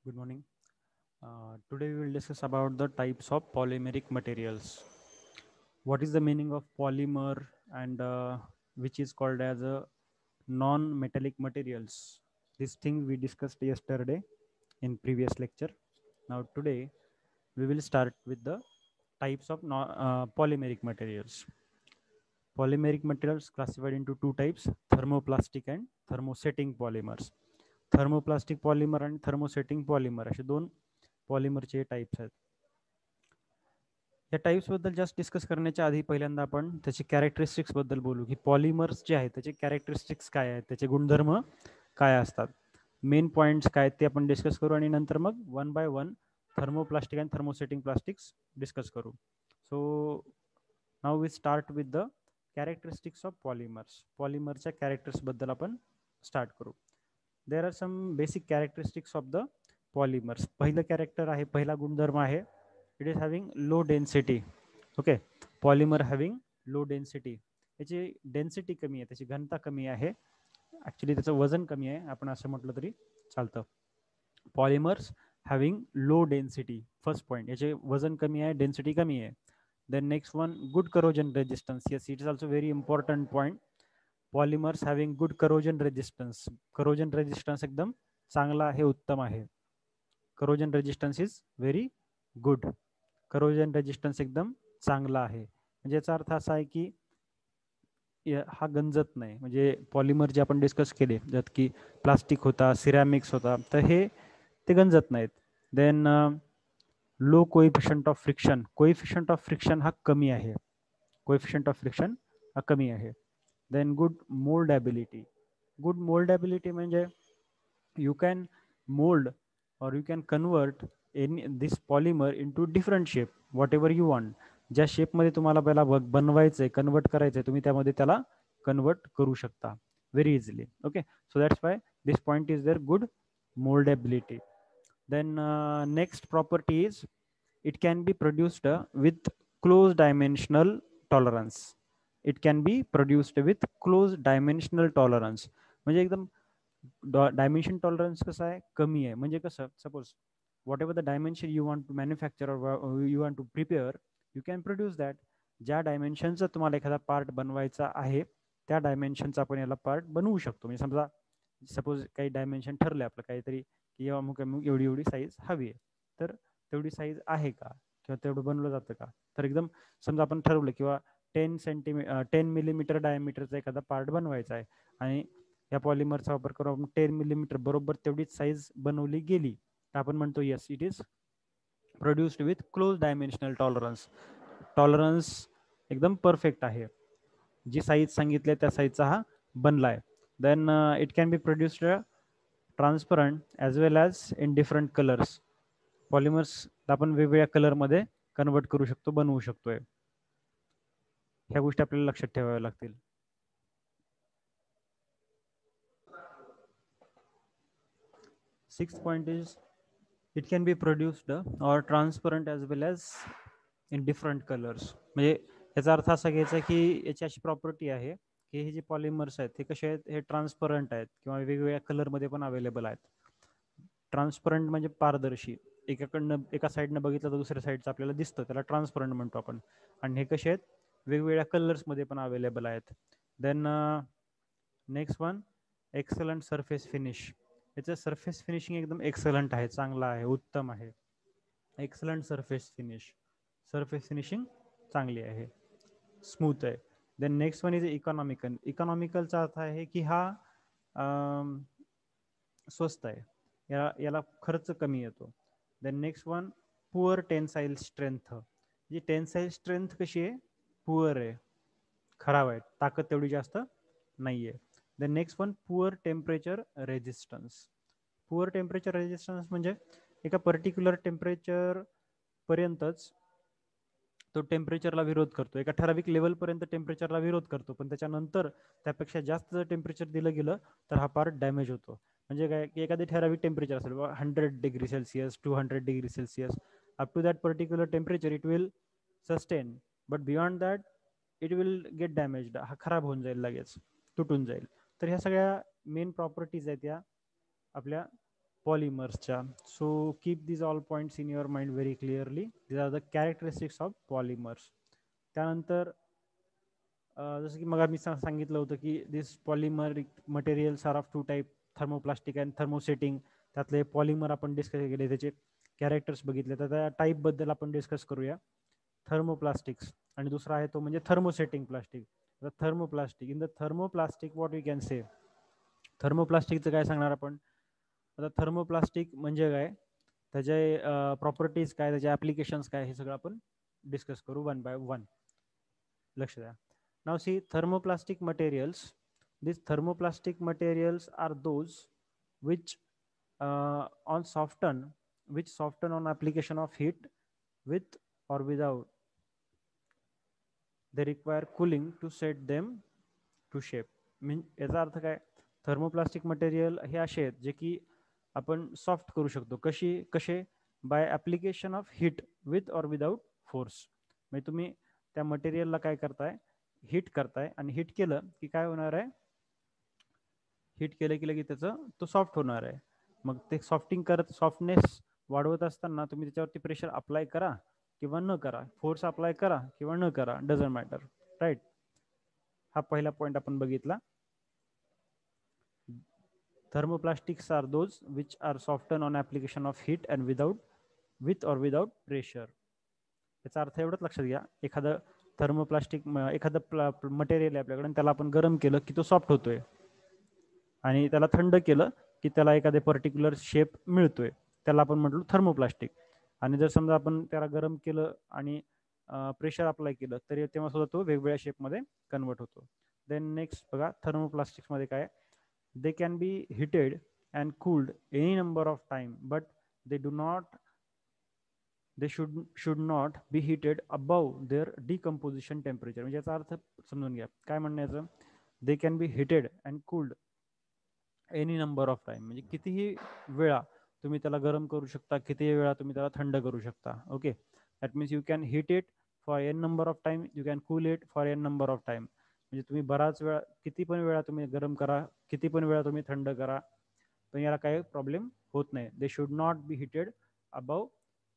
Good morning. Today we will discuss about the types of polymeric materials. What is the meaning of polymer and which is called as a non-metallic materials? This thing we discussed yesterday in previous lecture. Now today we will start with the types of polymeric materials. Polymeric materials classified into two types: thermoplastic and thermosetting polymers. Thermoplastic polymer आणि thermosetting polymer असे दोन पॉलिमरचे types आहेत. या types बद्दल जास्त discuss करण्याच्या आधी पहिल्यांदा आपण त्याचे कॅरेक्टरिस्टिक्स बद्दल बोलू की पॉलिमर्स जे आहेत त्याचे कॅरेक्टरिस्टिक्स काय आहेत, त्याचे गुणधर्म काय असतात, मेन पॉइंट्स काय आहेत ते आपण डिस्कस करू आणि नंतर मग वन बाय वन थर्मोप्लास्टिक आणि थर्मोसेटिंग प्लास्टिक्स डिस्कस करू. So now we start with the characteristics of polymers. पॉलिमरच्या कॅरेक्टर्स बद्दल आपण स्टार्ट करू. There are some basic characteristics of the polymers. पहिलं कॅरेक्टर आहे, पहिला गुणधर्म आहे, it is having low density. Okay, polymer having low density. त्याची डेन्सिटी कमी आहे, त्याची घनता कमी आहे, ॲक्च्युली त्याचं वजन कमी आहे, आपण असं म्हटलं तरी चालतं. Polymers having low density, first point, याचे वजन कमी आहे, डेन्सिटी कमी आहे. Then next one, good corrosion resistance. Yes, it is also very important point. Polymers having good corrosion resistance. Corrosion resistance एकदम चांगला आहे, उत्तम आहे. Corrosion resistance is very good. Corrosion resistance एकदम चांगला आहे. म्हणजे याचा अर्थ असा आहे की हा गंजत नाही. म्हणजे पॉलिमर जे आपण डिस्कस केले, ज्यात की प्लास्टिक होता, सिरॅमिक्स होता, तर हे ते गंजत नाहीत. Then low coefficient of friction. Coefficient of friction हा कमी आहे. कोइफिशियंट ऑफ फ्रिक्शन हा कमी आहे. Then good mouldability. Good mouldability म्हणजे you can mold or you can convert this polymer into different shape whatever you want. ज्या शेपमध्ये तुम्हाला पहिला बनवायचंय, कन्वर्ट करायचंय, तुम्ही त्यामध्ये त्याला कन्वर्ट करू शकता very easily. Okay, so that's why this point is there good mouldability. Then next property is it can be produced with close dimensional tolerance. It can be produced with close dimensional tolerance. म्हणजे एकदम dimension tolerance कसं आहे, कमी आहे. म्हणजे कसं, suppose whatever the dimension you want to manufacture और you want to prepare, you can produce that. ज्या डायमेन्शनचा तुम्हाला एखादा पार्ट बनवायचा आहे त्या डायमेन्शनचा आपण याला पार्ट बनवू शकतो. म्हणजे समजा सपोज काही डायमेन्शन ठरले आपलं काहीतरी की अमुक अमुक एवढी एवढी साईज हवी आहे, तर तेवढी साईज आहे का, किंवा तेवढं बनवलं जातं का. तर एकदम समजा आपण ठरवलं किंवा 10 मिलीमीटर डायमीटरचा एखादा पार्ट बनवायचा आहे आणि या पॉलिमरचा वापर करून आपण 10 मिलीमीटर बरोबर तेवढीच साईज बनवली गेली, तर आपण म्हणतो yes, it is produced with close dimensional tolerance. Tolerance एकदम परफेक्ट आहे, जी साईज सांगितली त्या साईजचा हा बनला आहे. Then it can be produced transparent as well as in different colours. Polymers आपण वेगवेगळ्या कलरमध्ये कन्वर्ट करू शकतो, बनवू शकतोय. ह्या गोष्टी आपल्याला लक्षात ठेवाव्या लागतील. Sixth point is it can be produced or transparent as well as in different colors. म्हणजे याचा अर्थ असा घ्यायचा की याची अशी प्रॉपर्टी आहे की हे जे पॉलिमर्स आहेत हे कसे आहेत, हे ट्रान्सपरंट आहेत किंवा वेगवेगळ्या कलरमध्ये पण अवेलेबल आहेत. ट्रान्सपरंट म्हणजे पारदर्शी, एका साईडनं बघितलं तर दुसऱ्या साईडचं आपल्याला दिसतं, त्याला ट्रान्सपरंट म्हणतो आपण. आणि हे कसे आहेत, वेगवेगळ्या कलर्समध्ये पण अवेलेबल आहेत. Then next one, excellent surface finish. याचं सरफेस फिनिशिंग एकदम एक्सलंट आहे, चांगला आहे, उत्तम आहे. Excellent surface finish, surface finishing चांगली आहे, स्मूथ आहे. Then next one is economical. इकॉनॉमिकलचा अर्थ आहे की हा स्वस्त आहे, याला खर्च कमी येतो. Then next one, poor tensile strength. जी टेन्साईल स्ट्रेंथ कशी आहे, पुअर आहे, खराब आहे, ताकद तेवढी जास्त नाही आहे. Then next one, poor temperature resistance. Poor temperature resistance म्हणजे एका पर्टिक्युलर टेम्परेचर पर्यंतच तो टेम्परेचरला विरोध करतो, एका ठराविक लेवलपर्यंत टेम्परेचरला विरोध करतो, पण त्याच्यानंतर त्यापेक्षा जास्त जर टेम्परेचर दिलं गेलं तर हा पार्ट डॅमेज होतो. म्हणजे काय की एखादी ठराविक टेम्परेचर असेल 100 degree Celsius 200 degree Celsius, up to that particular temperature it will sustain, but beyond that it will get damaged. हा खराब होऊन जाईल, लगेच तुटून जाईल. तर ह्या सगळ्या मेन प्रॉपर्टीज आहेत या आपल्या पॉलिमर्सच्या. So keep this all points in your mind very clearly. This are the characteristics of polymers. त्यानंतर जसं की मग मी सांगितलं होतं की this polymeric materials are of two type, thermoplastic and thermosetting. त्यातले पॉलिमर आपण डिस्कस केले, त्याचे कॅरेक्टर्स बघितले. तर त्या टाईपबद्दल आपण डिस्कस करूया. थर्मोप्लास्टिक्स आणि दुसरा आहे तो म्हणजे thermosetting plastic. Thermoplastic, in the thermoplastic what we can say. थर्मोप्लास्टिकचं काय सांगणार आपण. आता थर्मोप्लास्टिक म्हणजे काय, त्याचे प्रॉपर्टीज काय, त्याचे ॲप्लिकेशन्स काय, हे सगळं आपण डिस्कस करू वन बाय वन. लक्ष द्या. नाव C thermoplastic materials. These thermoplastic materials are those which which soften on application of heat with or without. They require cooling to set them to shape. याचा अर्थ काय, थर्मोप्लास्टिक मटेरियल हे असे आहेत जे की आपण सॉफ्ट करू शकतो. कसे by application of heat with or without force. म्हणजे तुम्ही त्या मटेरियलला काय करताय, हीट करताय, आणि हीट केलं की काय होणार आहे, हीट केलं की लगे त्याचं तो सॉफ्ट होणार आहे. मग ते सॉफ्टनेस वाढवत असताना तुम्ही त्याच्यावरती प्रेशर अप्लाय करा किंवा न करा, फोर्स अप्लाय करा किंवा न करा, डझंट मॅटर. राईट. हा पहिला पॉईंट आपण बघितला. Thermoplastics are those which are softened on application of heat and with or without pressure. याचा अर्थ एवढंच लक्षात घ्या, एखादं थर्मोप्लास्टिक एखादं मटेरियल आहे आपल्याकडे, त्याला आपण गरम केलं की तो सॉफ्ट होतोय, आणि त्याला थंड केलं की त्याला एखादे पर्टिक्युलर शेप मिळतोय, त्याला आपण म्हटलो थर्मोप्लास्टिक. आणि जर समजा आपण त्याला गरम केलं आणि प्रेशर अप्लाय केलं तरी तेव्हा सुद्धा तो वेगवेगळ्या शेपमध्ये कन्वर्ट होतो. देन नेक्स्ट बघा, थर्मोप्लास्टिक्समध्ये काय, they can be heated and cooled any number of time, but they should not be heated above their decomposition temperature. म्हणजे याचा अर्थ समजून घ्या, काय म्हणण्याचं, they can be heated and cooled any number of time, म्हणजे कितीही वेळा तुम्ही त्याला गरम करू शकता, कितीही वेळा तुम्ही त्याला थंड करू शकता. Okay, that means you can heat it for N number of time, you can cool it for N number of time. म्हणजे तुम्ही बराच वेळा, किती पण वेळा तुम्ही गरम करा, किती पण वेळा तुम्ही थंड करा, पण याला काही प्रॉब्लेम होत नाही. They should not be heated above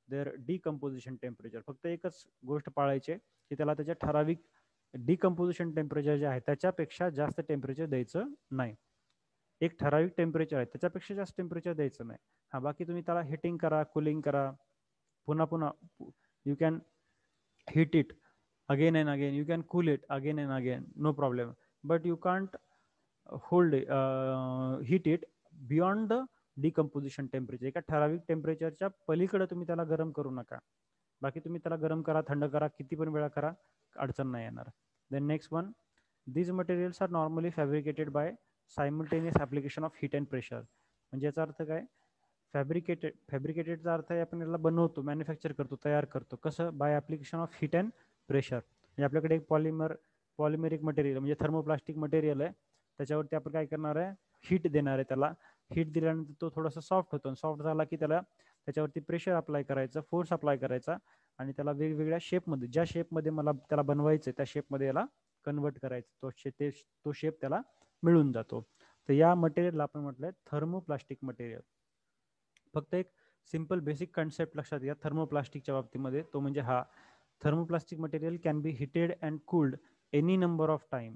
their decomposition temperature. फक्त एकच गोष्ट पाळायची की त्याला त्याच्या ठराविक डिकम्पोजिशन टेम्परेचर जे आहे त्याच्यापेक्षा जास्त टेम्परेचर द्यायचं नाही. एक ठराविक टेम्परेचर आहे त्याच्यापेक्षा जास्त टेम्परेचर द्यायचं नाही. हा, बाकी तुम्ही त्याला हिटिंग करा, कूलिंग करा, पुन्हा पुन्हा, you can heat it again and again, you can cool it again and again, no problem, but you can't heat it beyond the decomposition temperature. एका ठराविक टेम्परेचरच्या पलीकडे तुम्ही त्याला गरम करू नका. बाकी तुम्ही त्याला गरम करा, थंड करा, किती पण वेळा करा, अडचण नाही येणार. Then next one, these materials are normally fabricated by simultaneous application of heat and pressure. म्हणजे याचा अर्थ काय, फॅब्रिकेटेडचा अर्थ आहे आपण याला बनवतो, मॅन्युफॅक्चर करतो, तयार करतो. कसं, by application of heat and pressure. म्हणजे आपल्याकडे एक पॉलिमेरिक मटेरियल म्हणजे थर्मोप्लास्टिक मटेरियल आहे, त्याच्यावरती आपण काय करणार आहे, हीट देणार आहे. त्याला हीट दिल्यानंतर तो थोडासा सॉफ्ट होतो, सॉफ्ट झाला की त्याच्यावरती प्रेशर अप्लाय करायचं, फोर्स अप्लाय करायचा, आणि त्याला वेगवेगळ्या शेपमध्ये, ज्या शेपमध्ये मला त्याला बनवायचं त्या शेपमध्ये याला कन्वर्ट करायचं, तो शेप त्याला मिळून जातो. तर या मटेरियलला आपण म्हटलंय थर्मोप्लास्टिक मटेरियल. फक्त एक सिंपल बेसिक कन्सेप्ट लक्षात घ्या थर्मोप्लास्टिकच्या बाबतीमध्ये, तो म्हणजे हा, thermoplastic material can be heated and cooled any number of time.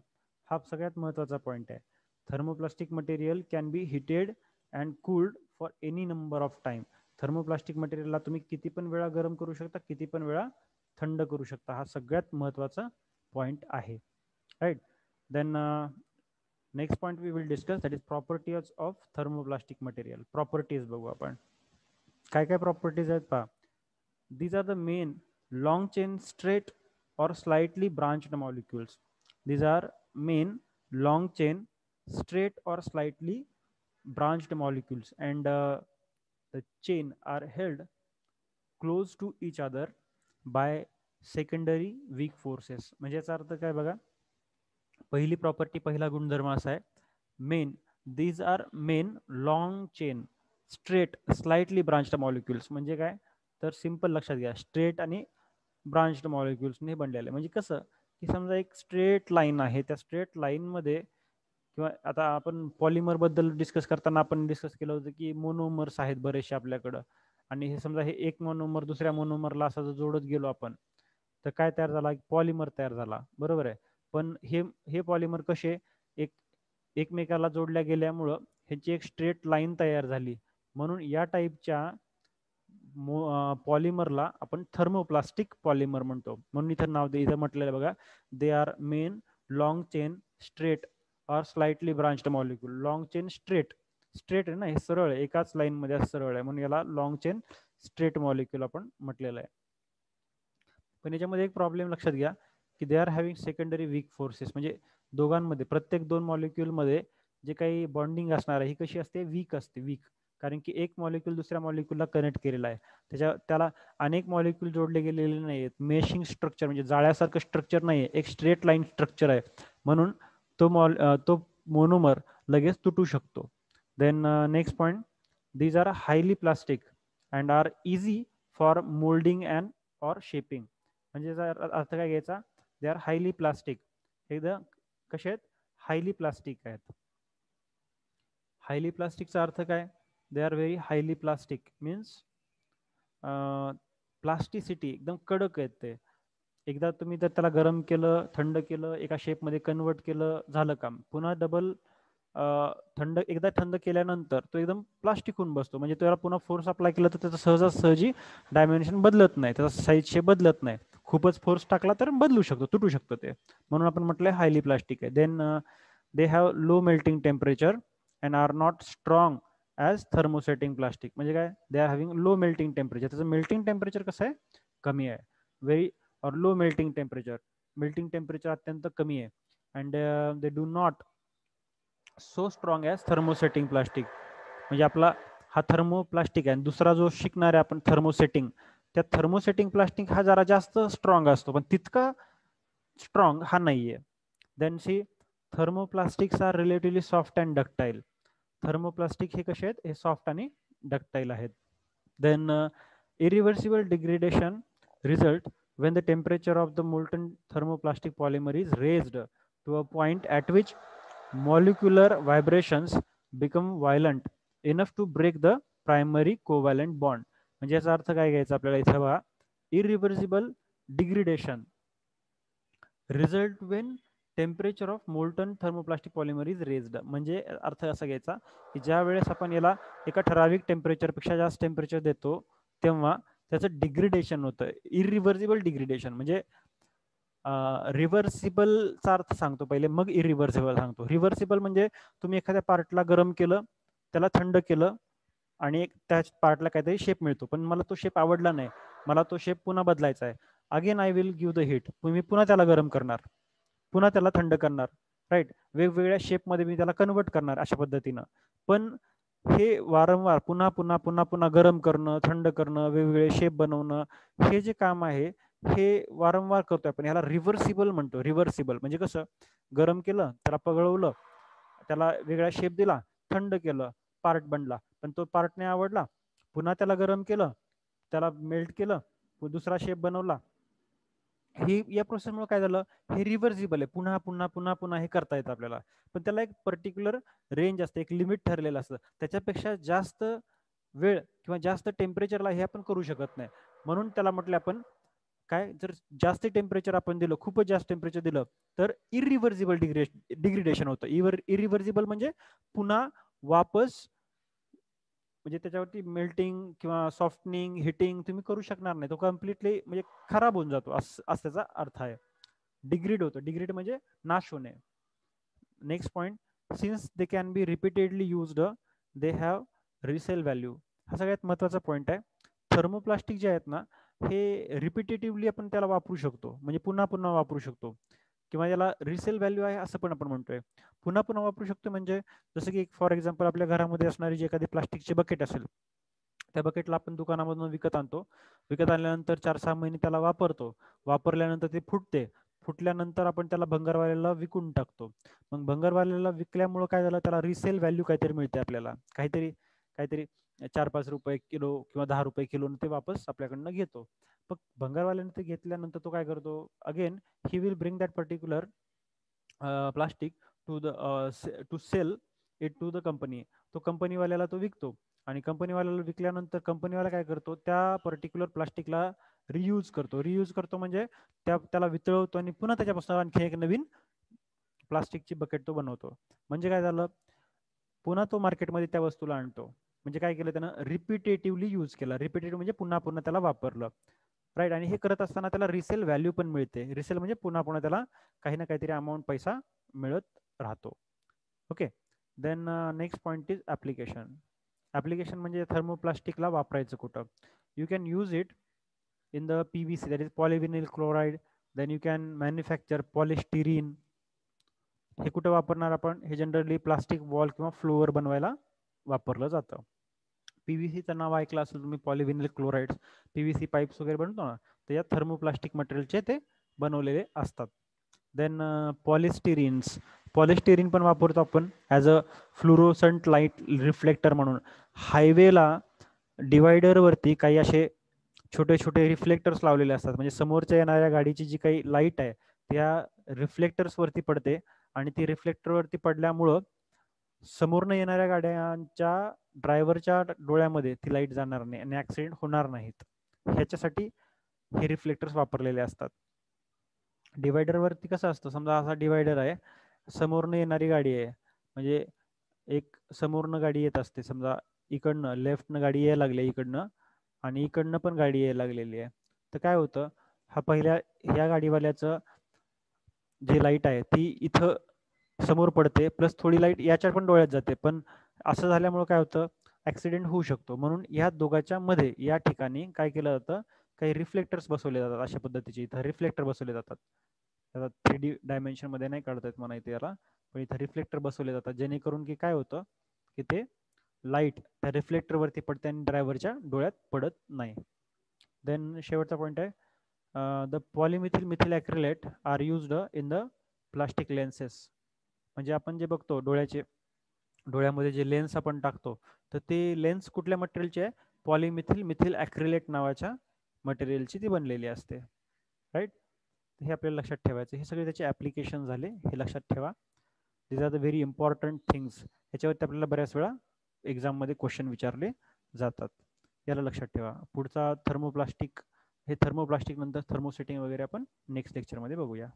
हा सगळ्यात महत्त्वाचा पॉईंट आहे. Thermoplastic material can be heated and cooled for any number of time. Thermoplastic मटेरियलला तुम्ही किती पण वेळा गरम करू शकता, किती पण वेळा थंड करू शकता. हा सगळ्यात महत्त्वाचा पॉईंट आहे. Right. Then next point we will discuss, that is properties of thermoplastic material. Properties बघू आपण, काय काय प्रॉपर्टीज आहेत पहा. These are the main long chain straight or slightly branched molecules. These are main long chain straight or slightly branched molecules, and the chain are held close to each other by secondary weak forces. म्हणजे याचा अर्थ काय बघा, पहिली property, पहिला गुणधर्म असा आहे, main, these are main long chain straight slightली branched molecules. म्हणजे काय, तर सिंपल लक्षात घ्या, स्ट्रेट आणि ब्रांच्ड मॉलिक्युल्सने बनलेले. म्हणजे कसं की समजा एक स्ट्रेट लाईन आहे, त्या स्ट्रेट लाईनमध्ये किंवा आता आपण पॉलिमर बद्दल डिस्कस करताना आपण डिस्कस केलं होतं की मोनोमर्स आहेत बरेचसे आपल्याकडं, आणि हे समजा हे एक मोनोमर दुसऱ्या मोनोमरला असं जर जोडत गेलो आपण, तर काय तयार झाला? पॉलिमर तयार झाला, बरोबर आहे. पण हे पॉलिमर कसे एक एकमेकाला जोडल्या गेल्यामुळं ह्याची एक स्ट्रेट लाईन तयार झाली, म्हणून या टाईपच्या पॉलिमरला आपण थर्मोप्लास्टिक पॉलिमर म्हणतो. म्हणून इथं नाव इथं म्हटलेलं बघा, they are main long chain straight or slightly branched molecule. Long chain straight, straight आहे ना, हे सरळ आहे, एकाच लाईन मध्ये सरळ आहे, म्हणून याला लॉंग चेन स्ट्रेट मॉलिक्यूल आपण म्हटलेलं आहे. पण याच्यामध्ये एक प्रॉब्लेम लक्षात घ्या की they are having secondary weak forces, म्हणजे दोघांमध्ये प्रत्येक दोन मॉलिक्यूलमध्ये जे काही बॉन्डिंग असणार आहे ही कशी असते? वीक असते, वीक. कारण की एक मॉलिक्यूल दुसऱ्या मॉलिक्यूलला कनेक्ट केलेला आहे, त्याला अनेक मॉलिक्यूल जोडले गेलेले नाही आहेत. मेशिंग स्ट्रक्चर म्हणजे जाळ्यासारखं स्ट्रक्चर नाही आहे, एक स्ट्रेट लाईन स्ट्रक्चर आहे, म्हणून तो मोनोमर लगेच तुटू शकतो. Then next point, these are highly plastic and are easy for moulding and or shaping. म्हणजे अर्थ काय घ्यायचा? दे आर हायली प्लास्टिक, एकदम कसे आहेत? हायली प्लास्टिक आहेत. हायली प्लास्टिकचा अर्थ काय? They R very highly plastic means plasticity एकदम कडक आहेत ते. एकदा तुम्ही जर त्याला गरम केलं, थंड केलं, एका शेपमध्ये कन्वर्ट केलं, झालं काम. पुन्हा डबल एकदा थंड केल्यानंतर तो एकदम प्लास्टिक होऊन बसतो, म्हणजे त्याला पुन्हा फोर्स अप्लाय केला तर त्याचं सहजासहजी डायमेन्शन बदलत नाही, त्याचा साईज शेप बदलत नाही. खूपच फोर्स टाकला तर बदलू शकतो, तुटू शकतो ते, म्हणून आपण म्हटलंय हायली प्लास्टिक आहे. Then they have low melting temperature and are not strong as thermosetting plastic. म्हणजे काय? They are having low melting temperature, त्याचं मेल्टिंग टेम्परेचर कसं आहे? कमी आहे. व्हेरी और low melting temperature, melting temperature अत्यंत कमी आहे. And they do not so strong as thermosetting plastic. म्हणजे आपला हा थर्मोप्लास्टिक आहे, दुसरा जो शिकणार आहे आपण थर्मोसेटिंग, त्या थर्मोसेटिंग प्लास्टिक हा जरा जास्त स्ट्रॉंग असतो, पण तितका स्ट्रॉंग हा नाहीये. Then see thermoplastics are relatively soft and ductile. Thermoplastic हे कसे आहेत? हे सॉफ्ट आणि डक्टाईल आहेत. Then irreversible degradation result when the temperature of the molten thermoplastic polymer is raised to a point at which molecular vibrations become violent enough to break the primary covalent bond. म्हणजे याचा अर्थ काय घ्यायचा आपल्याला इथं बघा, irreversible degradation result when temperature of molten thermoplastic polymer is raised. म्हणजे अर्थ असा घ्यायचा की ज्या वेळेस आपण याला एका ठराविक टेम्परेचरपेक्षा जास्त टेम्परेचर देतो तेव्हा त्याचं डिग्रेडेशन होतं, इरिव्हर्सिबल डिग्रेडेशन. म्हणजे रिव्हर्सिबलचा अर्थ सांगतो पहिले, मग इरिव्हर्सिबल सांगतो. रिव्हर्सिबल म्हणजे तुम्ही एखाद्या पार्टला गरम केलं, त्याला थंड केलं आणि त्या पार्टला काहीतरी शेप मिळतो, पण मला तो शेप आवडला नाही, मला तो शेप पुन्हा बदलायचा आहे. Again I will give the heat, मी पुन्हा त्याला गरम करणार, पुन्हा त्याला थंड करणार, राईट. वेगवेगळ्या शेपमध्ये मी त्याला कन्वर्ट करणार अशा पद्धतीनं. पण हे वारंवार पुन्हा पुन्हा पुन्हा पुन्हा गरम करणं, थंड करणं, वेगवेगळे शेप बनवणं, हे जे काम आहे हे वारंवार करतोय आपण, ह्याला रिव्हर्सिबल म्हणतो. रिव्हर्सिबल म्हणजे कसं? गरम केलं, त्याला पगळवलं, त्याला वेगळा शेप दिला, थंड केलं, पार्ट बनला, पण तो पार्ट नाही आवडला, पुन्हा त्याला गरम केलं, त्याला मेल्ट केलं, दुसरा शेप बनवला. हे या प्रोसेसमुळे काय झालं? हे रिव्हर्सिबल आहे, पुन्हा पुन्हा पुन्हा पुन्हा हे करता येतं आपल्याला. पण त्याला एक पर्टिक्युलर रेंज असते, एक लिमिट ठरलेलं असतं, त्याच्यापेक्षा जास्त वेळ किंवा जास्त टेम्परेचरला हे आपण करू शकत नाही. म्हणून त्याला म्हटलं आपण काय, जर जास्त टेम्परेचर आपण दिलं, खूपच जास्त टेम्परेचर दिलं तर इरिव्हर्सिबल डिग्रेडेशन होतं. इरिव्हर्सिबल म्हणजे पुन्हा वापस, म्हणजे त्याच्यावरती मेल्टिंग किंवा सॉफ्टनिंग, हिटिंग तुम्ही करू शकणार नाही, तो कम्प्लिटली म्हणजे खराब होऊन जातो, असं त्याचा अर्थ आहे. डिग्रेड होतो, डिग्रेड म्हणजे नाश होणे. Next point, since they can be repeatedly used they have resale value. हा सगळ्यात महत्वाचा पॉईंट आहे. थर्मोप्लास्टिक जे आहेत ना, हे रिपिटेटिव्हली आपण त्याला वापरू शकतो, म्हणजे पुन्हा पुन्हा वापरू शकतो, किंवा याला रिसेल व्हॅल्यू आहे असं पण आपण म्हणतोय. पुन्हा पुन्हा वापरू शकतो म्हणजे जसं की फॉर एक्झाम्पल आपल्या घरामध्ये असणारी जी एखादी प्लास्टिकची बकेट असेल, त्या बकेटला आपण दुकानामधून विकत आणतो, विकत आणल्यानंतर 4-6 महिने त्याला वापरतो, वापरल्यानंतर ते फुटते, फुटल्यानंतर आपण त्याला भंगारवाल्याला विकून टाकतो. मग भंगारवाल्याला विकल्यामुळे काय झालं? त्याला रिसेल व्हॅल्यू काहीतरी मिळते आपल्याला, काहीतरी काहीतरी 4-5 रुपये किलो किंवा 10 रुपये किलो ते वापस आपल्याकडनं घेतो. मग भंगारवाल्याने ते घेतल्यानंतर तो काय करतो? Again he will bring that particular plastic to sell it to the company. तो कंपनीवाल्याला तो विकतो आणि कंपनीवाल्याला विकल्यानंतर कंपनीवाला काय करतो, त्या पर्टिक्युलर प्लास्टिकला रियूज करतो. रियूज करतो म्हणजे त्याला वितळवतो आणि पुन्हा त्याच्यापासून आणखी एक नवीन प्लास्टिकची बकेट तो बनवतो. म्हणजे काय झालं, पुन्हा तो मार्केटमध्ये त्या वस्तूला आणतो. म्हणजे काय केलं त्यानं, रिपिटेटिव्हली यूज केला. रिपिटेटिव्ह म्हणजे पुन्हा पुन्हा त्याला वापरलं, राईट. आणि हे करत असताना त्याला रिसेल व्हॅल्यू पण मिळते. रिसेल म्हणजे पुन्हा पुन्हा त्याला काही ना काहीतरी अमाऊंट पैसा मिळत राहतो. Okay. Then next point is application. Application म्हणजे थर्मोप्लास्टिकला वापरायचं कुठं. You can use it in the PVC, that is polyvinyl chloride. Then you can manufacture polystyrene. हे कुठं वापरणार आपण, हे जनरली प्लास्टिक वॉल किंवा फ्लोअर बनवायला वापरलं जातं. PVCचं नाव ऐकलं असेल तुम्ही, पॉलिव्हिनिल क्लोराईड्स. PVC पाईप्स वगैरे बनवतो ना, तर या थर्मोप्लास्टिक मटेरियलचे ते बनवलेले असतात. देन पॉलिस्टिरीन्स. पॉलिस्टिरीन पण वापरतो आपण ॲज अ फ्लुरोसंट लाईट रिफ्लेक्टर म्हणून. हायवेला डिवायडरवरती काही असे छोटे छोटे रिफ्लेक्टर्स लावलेले असतात. म्हणजे समोरच्या येणाऱ्या गाडीची जी काही लाईट आहे त्या रिफ्लेक्टर्सवरती पडते आणि ती रिफ्लेक्टरवरती पडल्यामुळं समोरनं येणाऱ्या गाड्यांच्या ड्रायव्हरच्या डोळ्यामध्ये ती लाईट जाणार नाही आणि ॲक्सिडेंट होणार नाहीत. ह्याच्यासाठी हे रिफ्लेक्टर्स वापरलेले असतात. डिवायडरवरती कसं असतं, समजा असा डिवायडर आहे, समोरनं येणारी गाडी आहे, म्हणजे एक समोरनं गाडी येत असते, समजा इकडनं लेफ्टनं गाडी यायला लागली इकडनं आणि इकडनं पण गाडी यायला लागलेली आहे. तर काय होतं, हा पहिल्या ह्या गाडीवाल्याचं जी लाईट आहे ती इथं समोर पडते, प्लस थोडी लाईट याच्या पण डोळ्यात जाते. पण असं झाल्यामुळे काय होतं, ॲक्सिडेंट होऊ शकतो. म्हणून या दोघांच्या मध्ये या ठिकाणी काय केलं जातं, काही रिफ्लेक्टर्स बसवले जातात. अशा पद्धतीचे इथं रिफ्लेक्टर बसवले जातात. त्याला 3D डायमेन्शनमध्ये नाही काढता येत म्हणा इथे याला, पण इथं रिफ्लेक्टर बसवले जातात, जेणेकरून की काय होतं की ते लाईट त्या रिफ्लेक्टरवरती पडते आणि ड्रायव्हरच्या डोळ्यात पडत नाही. देन शेवटचा पॉईंट आहे, the polymethyl methyl acrylate are used in the plastic lenses. म्हणजे आपण जे बघतो डोळ्यामध्ये जे लेन्स आपण टाकतो, तर ते लेन्स कुठल्या मटेरियलची आहे, पॉलिमिथिल मिथिल ॲक्रिलेट नावाच्या मटेरियलची ती बनलेली असते, राईट. हे आपल्याला लक्षात ठेवायचं. हे सगळे त्याचे ॲप्लिकेशन झाले, हे लक्षात ठेवा. These are the very important things. ह्याच्यावरती आपल्याला बऱ्याच वेळा एक्झाममध्ये क्वेश्चन विचारले जातात, याला लक्षात ठेवा. पुढचा थर्मोप्लास्टिक, हे थर्मोप्लास्टिक नंतर थर्मोसेटिंग वगैरे आपण नेक्स्ट लेक्चरमध्ये बघूया.